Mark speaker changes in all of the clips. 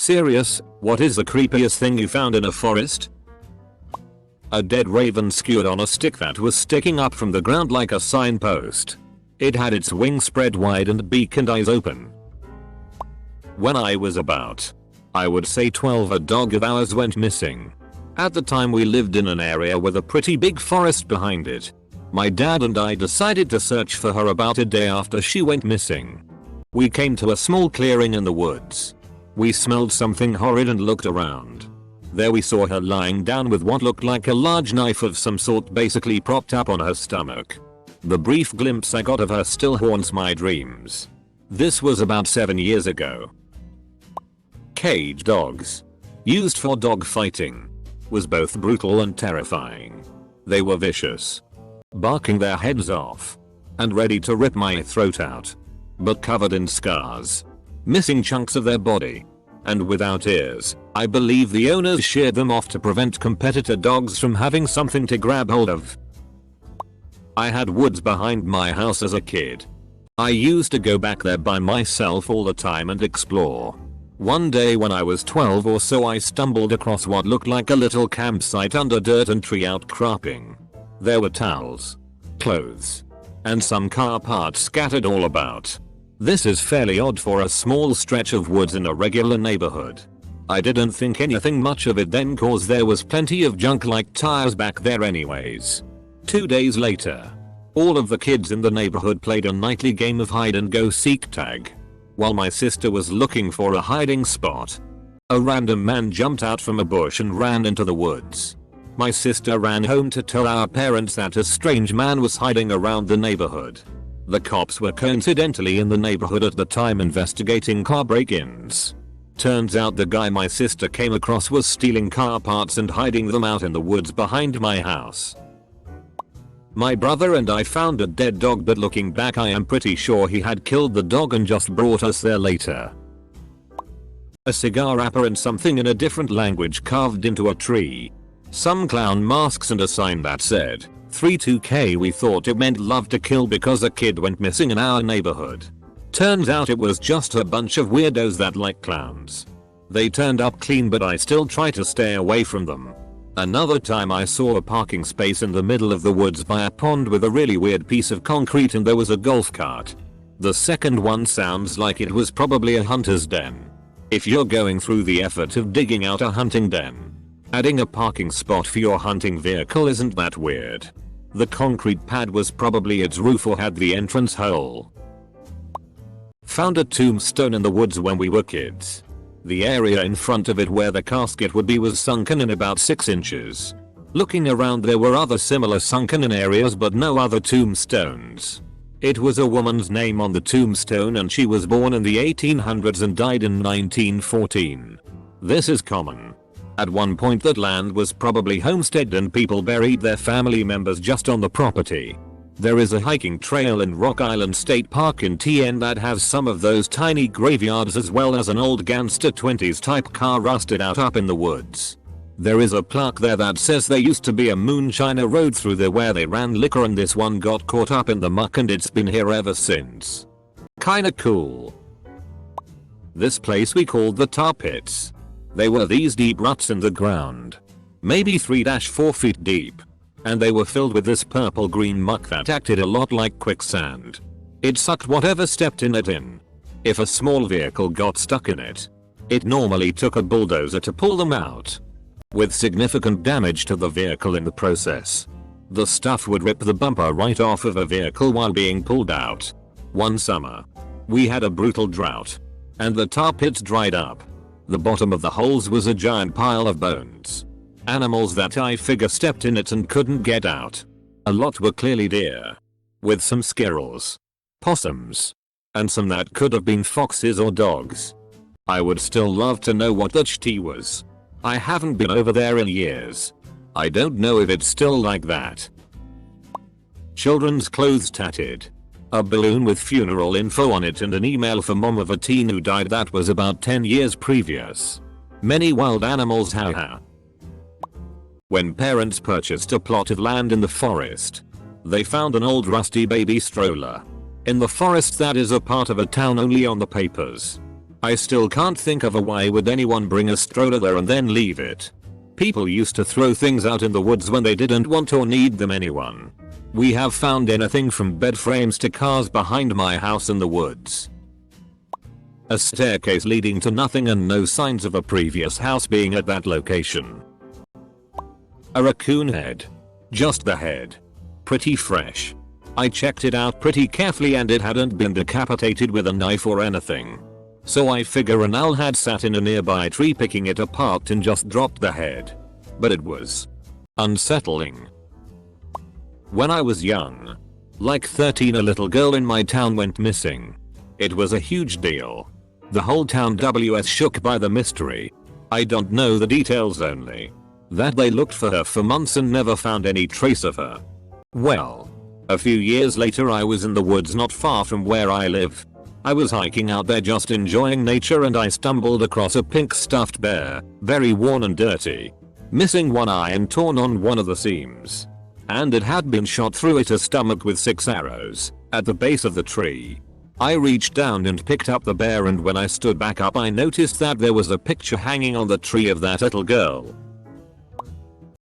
Speaker 1: Serious, what is the creepiest thing you found in a forest? A dead raven skewered on a stick that was sticking up from the ground like a signpost. It had its wings spread wide and beak and eyes open. When I was about, I would say 12, a dog of ours went missing. At the time we lived in an area with a pretty big forest behind it. My dad and I decided to search for her about a day after she went missing. We came to a small clearing in the woods. We smelled something horrid and looked around. There we saw her lying down with what looked like a large knife of some sort basically propped up on her stomach. The brief glimpse I got of her still haunts my dreams. This was about 7 years ago. Cage dogs, used for dog fighting, was both brutal and terrifying. They were vicious, barking their heads off, and ready to rip my throat out, but covered in scars, missing chunks of their body, and without ears. I believe the owners sheared them off to prevent competitor dogs from having something to grab hold of. I had woods behind my house as a kid. I used to go back there by myself all the time and explore. One day when I was 12 or so, I stumbled across what looked like a little campsite under dirt and tree outcropping. There were towels, clothes, and some car parts scattered all about. This is fairly odd for a small stretch of woods in a regular neighborhood. I didn't think anything much of it then, cause there was plenty of junk like tires back there anyways. 2 days later, all of the kids in the neighborhood played a nightly game of hide and go seek tag. While my sister was looking for a hiding spot, a random man jumped out from a bush and ran into the woods. My sister ran home to tell our parents that a strange man was hiding around the neighborhood. The cops were coincidentally in the neighborhood at the time investigating car break-ins. Turns out the guy my sister came across was stealing car parts and hiding them out in the woods behind my house. My brother and I found a dead dog, but looking back I am pretty sure he had killed the dog and just brought us there later. A cigar wrapper and something in a different language carved into a tree. Some clown masks and a sign that said 32K. We thought it meant love to kill because a kid went missing in our neighborhood. Turns out it was just a bunch of weirdos that like clowns. They turned up clean, but I still try to stay away from them. Another time I saw a parking space in the middle of the woods by a pond with a really weird piece of concrete and there was a golf cart. The second one sounds like it was probably a hunter's den. If you're going through the effort of digging out a hunting den, adding a parking spot for your hunting vehicle isn't that weird. The concrete pad was probably its roof or had the entrance hole. Found a tombstone in the woods when we were kids. The area in front of it where the casket would be was sunken in about 6 inches. Looking around there were other similar sunken in areas but no other tombstones. It was a woman's name on the tombstone and she was born in the 1800s and died in 1914. This is common. At one point that land was probably homesteaded and people buried their family members just on the property. There is a hiking trail in Rock Island State Park in TN that has some of those tiny graveyards as well as an old gangster 20s type car rusted out up in the woods. There is a plaque there that says there used to be a moonshiner road through there where they ran liquor and this one got caught up in the muck and it's been here ever since. Kinda cool. This place we called the tar pits. They were these deep ruts in the ground. Maybe 3-4 feet deep. And they were filled with this purple green muck that acted a lot like quicksand. It sucked whatever stepped in it in. If a small vehicle got stuck in it, it normally took a bulldozer to pull them out, with significant damage to the vehicle in the process. The stuff would rip the bumper right off of a vehicle while being pulled out. One summer, we had a brutal drought, and the tar pits dried up. The bottom of the holes was a giant pile of bones. Animals that I figure stepped in it and couldn't get out. A lot were clearly deer, with some squirrels, possums, and some that could have been foxes or dogs. I would still love to know what that shit was. I haven't been over there in years. I don't know if it's still like that. Children's clothes tatted. A balloon with funeral info on it and an email for mom of a teen who died that was about 10 years previous. Many wild animals, haha. When parents purchased a plot of land in the forest, they found an old rusty baby stroller. In the forest that is a part of a town only on the papers. I still can't think of a why would anyone bring a stroller there and then leave it. People used to throw things out in the woods when they didn't want or need them anyone. We have found anything from bed frames to cars behind my house in the woods. A staircase leading to nothing and no signs of a previous house being at that location. A raccoon head. Just the head. Pretty fresh. I checked it out pretty carefully and it hadn't been decapitated with a knife or anything. So I figure an owl had sat in a nearby tree picking it apart and just dropped the head. But it was unsettling. When I was young, like 13, a little girl in my town went missing. It was a huge deal. The whole town was shook by the mystery. I don't know the details, only that they looked for her for months and never found any trace of her. Well, a few years later I was in the woods not far from where I live. I was hiking out there just enjoying nature and I stumbled across a pink stuffed bear, very worn and dirty, missing one eye and torn on one of the seams. And it had been shot through its stomach with 6 arrows, at the base of the tree. I reached down and picked up the bear, and when I stood back up I noticed that there was a picture hanging on the tree of that little girl.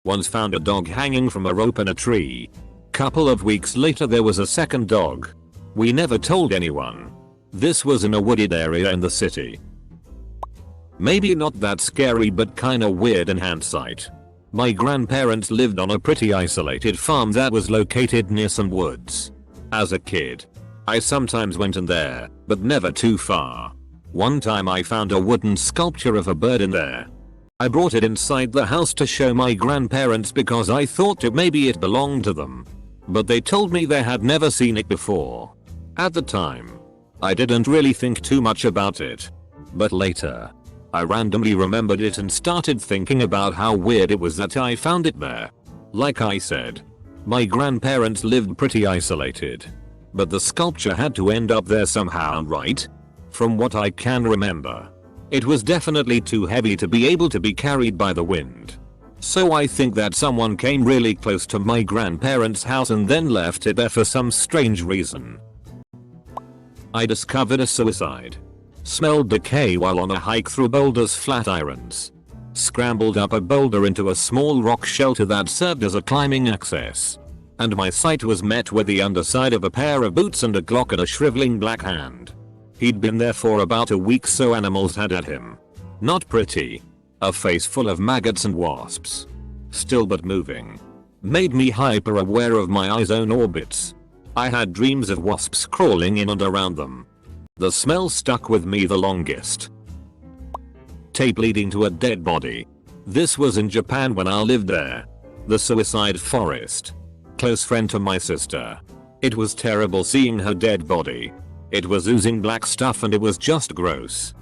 Speaker 1: Once found a dog hanging from a rope in a tree. Couple of weeks later there was a second dog. We never told anyone. This was in a wooded area in the city. Maybe not that scary but kinda weird in hindsight. My grandparents lived on a pretty isolated farm that was located near some woods. As a kid, I sometimes went in there, but never too far. One time I found a wooden sculpture of a bird in there. I brought it inside the house to show my grandparents because I thought maybe it belonged to them. But they told me they had never seen it before. At the time, I didn't really think too much about it. But later, I randomly remembered it and started thinking about how weird it was that I found it there. Like I said, my grandparents lived pretty isolated. But the sculpture had to end up there somehow, right? From what I can remember, it was definitely too heavy to be able to be carried by the wind. So I think that someone came really close to my grandparents' house and then left it there for some strange reason. I discovered a suicide. Smelled decay while on a hike through Boulder's Flatirons. Scrambled up a boulder into a small rock shelter that served as a climbing access. And my sight was met with the underside of a pair of boots and a Glock and a shriveling black hand. He'd been there for about a week, so animals had at him. Not pretty. A face full of maggots and wasps. Still but moving. Made me hyper aware of my eye's own orbits. I had dreams of wasps crawling in and around them. The smell stuck with me the longest. Tape leading to a dead body. This was in Japan when I lived there. The suicide forest. Close friend to my sister. It was terrible seeing her dead body. It was oozing black stuff and it was just gross.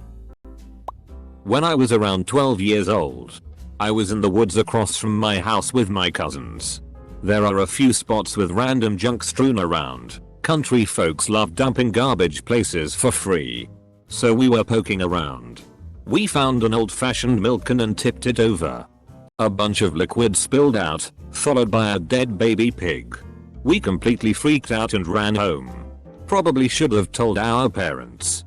Speaker 1: When I was around 12 years old, I was in the woods across from my house with my cousins. There are a few spots with random junk strewn around. Country folks love dumping garbage places for free. So we were poking around. We found an old-fashioned milk can and tipped it over. A bunch of liquid spilled out, followed by a dead baby pig. We completely freaked out and ran home. Probably should have told our parents.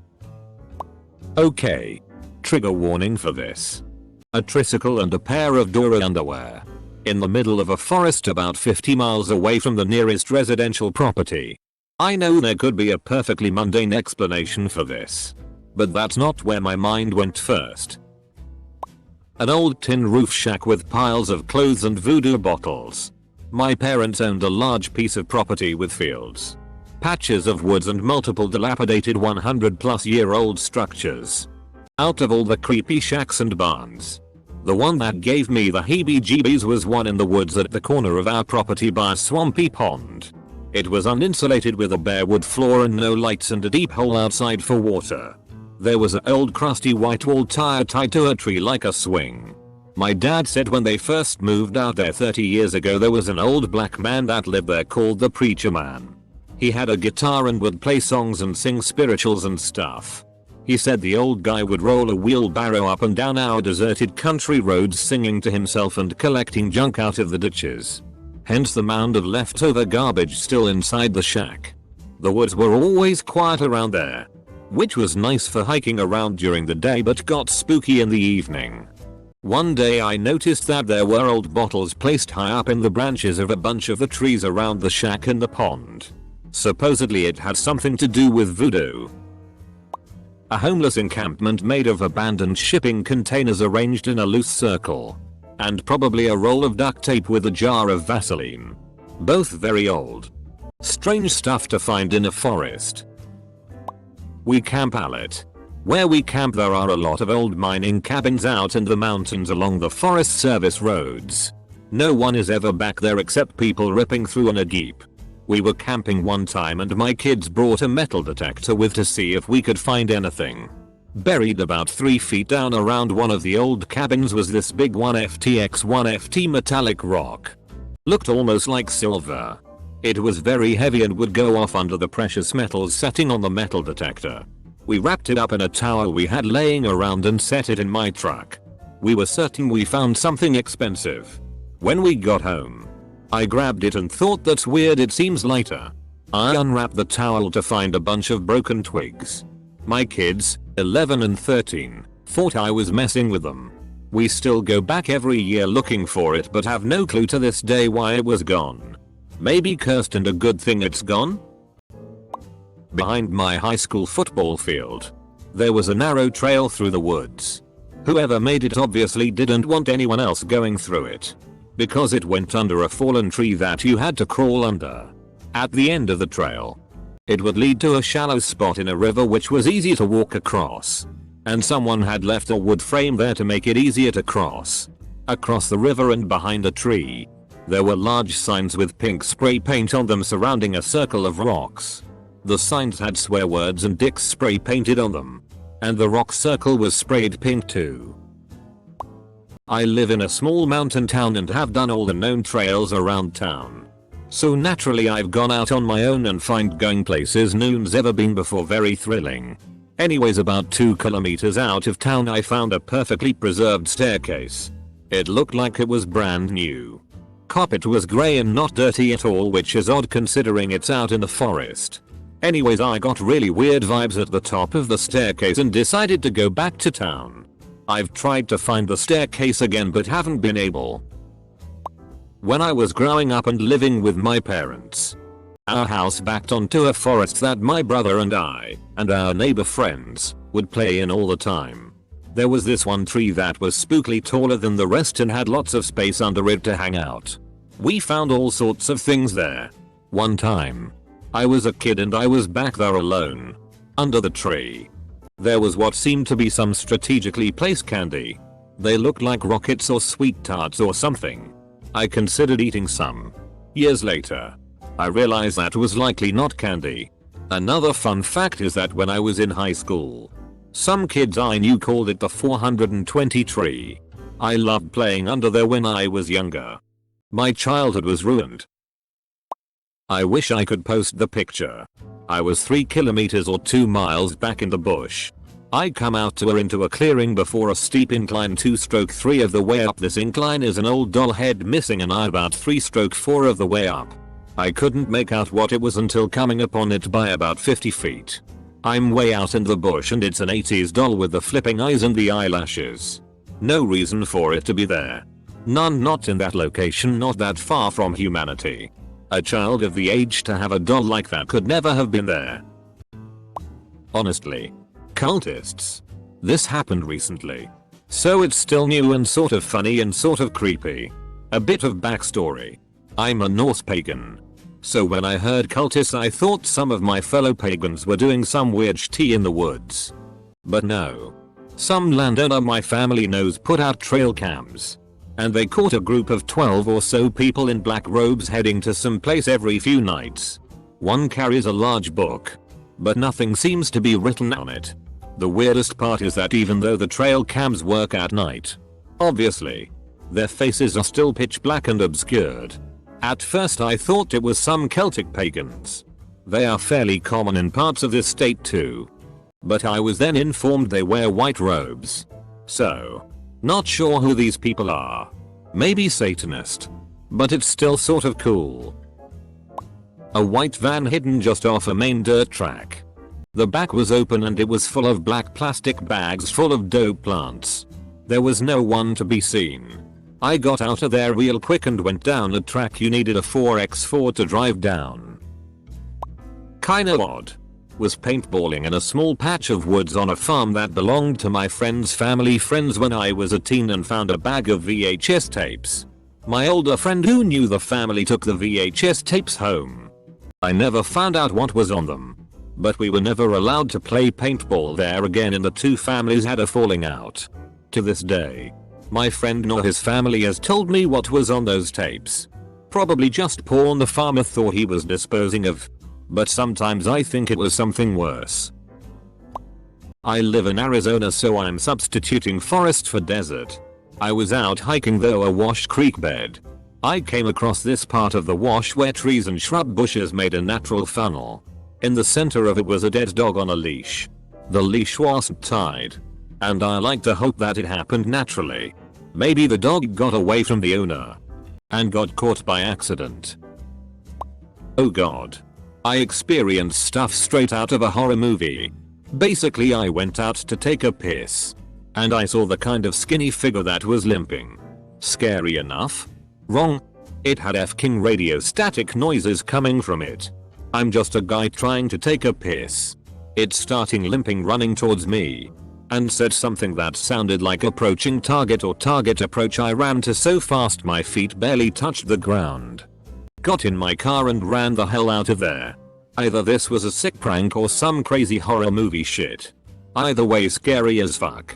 Speaker 1: Okay. Trigger warning for this. A tricycle and a pair of Dora underwear. In the middle of a forest about 50 miles away from the nearest residential property. I know there could be a perfectly mundane explanation for this. But that's not where my mind went first. An old tin roof shack with piles of clothes and voodoo bottles. My parents owned a large piece of property with fields, patches of woods and multiple dilapidated 100-plus-year-old structures. Out of all the creepy shacks and barns, the one that gave me the heebie-jeebies was one in the woods at the corner of our property by a swampy pond. It was uninsulated with a bare wood floor and no lights and a deep hole outside for water. There was an old crusty white wall tire tied to a tree like a swing. My dad said when they first moved out there 30 years ago there was an old black man that lived there called the Preacher Man. He had a guitar and would play songs and sing spirituals and stuff. He said the old guy would roll a wheelbarrow up and down our deserted country roads singing to himself and collecting junk out of the ditches. Hence the mound of leftover garbage still inside the shack. The woods were always quiet around there. which was nice for hiking around during the day but got spooky in the evening. One day I noticed that there were old bottles placed high up in the branches of a bunch of the trees around the shack and the pond. Supposedly it had something to do with voodoo. A homeless encampment made of abandoned shipping containers arranged in a loose circle. And probably a roll of duct tape with a jar of Vaseline. Both very old. Strange stuff to find in a forest. We camp Allet. Where we camp there are a lot of old mining cabins out in the mountains along the Forest Service roads. No one is ever back there except people ripping through on a jeep. We were camping one time and my kids brought a metal detector with to see if we could find anything. Buried about 3 feet down around one of the old cabins was this big 1FT metallic rock. Looked almost like silver. It was very heavy and would go off under the precious metals setting on the metal detector. We wrapped it up in a towel we had laying around and set it in my truck. We were certain we found something expensive. When we got home, I grabbed it and thought that's weird, it seems lighter. I unwrapped the towel to find a bunch of broken twigs. My kids, 11 and 13, thought I was messing with them. We still go back every year looking for it but have no clue to this day why it was gone. Maybe cursed and a good thing it's gone? Behind my high school football field, there was a narrow trail through the woods. Whoever made it obviously didn't want anyone else going through it, because it went under a fallen tree that you had to crawl under. At the end of the trail, it would lead to a shallow spot in a river which was easy to walk across. And someone had left a wood frame there to make it easier to cross. Across the river and behind a tree, there were large signs with pink spray paint on them surrounding a circle of rocks. The signs had swear words and dicks spray painted on them. And the rock circle was sprayed pink too. I live in a small mountain town and have done all the known trails around town. So naturally I've gone out on my own and find going places noon's ever been before very thrilling. Anyways, about 2 kilometers out of town I found a perfectly preserved staircase. It looked like it was brand new. Carpet was grey and not dirty at all, which is odd considering it's out in the forest. Anyways, I got really weird vibes at the top of the staircase and decided to go back to town. I've tried to find the staircase again but haven't been able. When I was growing up and living with my parents, our house backed onto a forest that my brother and I, and our neighbor friends, would play in all the time. There was this one tree that was spookily taller than the rest and had lots of space under it to hang out. We found all sorts of things there. One time, I was a kid and I was back there alone. Under the tree, there was what seemed to be some strategically placed candy. They looked like rockets or sweet tarts or something. I considered eating some. Years later, I realized that was likely not candy. Another fun fact is that when I was in high school, some kids I knew called it the 420 tree. I loved playing under there when I was younger. My childhood was ruined. I wish I could post the picture. I was 3 kilometers or 2 miles back in the bush. I come out to into a clearing before a steep incline 2/3 of the way up. This incline is an old doll head missing and I about 3/4 of the way up. I couldn't make out what it was until coming upon it by about 50 feet. I'm way out in the bush and it's an 80s doll with the flipping eyes and the eyelashes. No reason for it to be there. None, not in that location, not that far from humanity. A child of the age to have a doll like that could never have been there. Honestly. Cultists. This happened recently. So it's still new and sort of funny and sort of creepy. A bit of backstory. I'm a Norse pagan. So when I heard cultists I thought some of my fellow pagans were doing some weird shit in the woods. But no. Some landowner my family knows put out trail cams. And they caught a group of 12 or so people in black robes heading to some place every few nights. One carries a large book. But nothing seems to be written on it. The weirdest part is that even though the trail cams work at night, obviously, their faces are still pitch black and obscured. At first I thought it was some Celtic pagans. They are fairly common in parts of this state too. But I was then informed they wear white robes. So, not sure who these people are. Maybe Satanist. But it's still sort of cool. A white van hidden just off a main dirt track. The back was open and it was full of black plastic bags full of dope plants. There was no one to be seen. I got out of there real quick and went down a track you needed a 4x4 to drive down. Kinda odd. Was paintballing in a small patch of woods on a farm that belonged to my friend's family friends when I was a teen and found a bag of VHS tapes. My older friend who knew the family took the VHS tapes home. I never found out what was on them. But we were never allowed to play paintball there again and the two families had a falling out. To this day, my friend nor his family has told me what was on those tapes. Probably just porn the farmer thought he was disposing of. But sometimes I think it was something worse. I live in Arizona so I'm substituting forest for desert. I was out hiking through a wash creek bed. I came across this part of the wash where trees and shrub bushes made a natural funnel. In the center of it was a dead dog on a leash. The leash wasn't tied. And I like to hope that it happened naturally. Maybe the dog got away from the owner. And got caught by accident. Oh god. I experienced stuff straight out of a horror movie. Basically I went out to take a piss. And I saw the kind of skinny figure that was limping. Scary enough? Wrong. It had f-king radio static noises coming from it. I'm just a guy trying to take a piss. It starting limping running towards me. And said something that sounded like approaching target or target approach. I ran to so fast my feet barely touched the ground. Got in my car and ran the hell out of there. Either this was a sick prank or some crazy horror movie shit. Either way scary as fuck.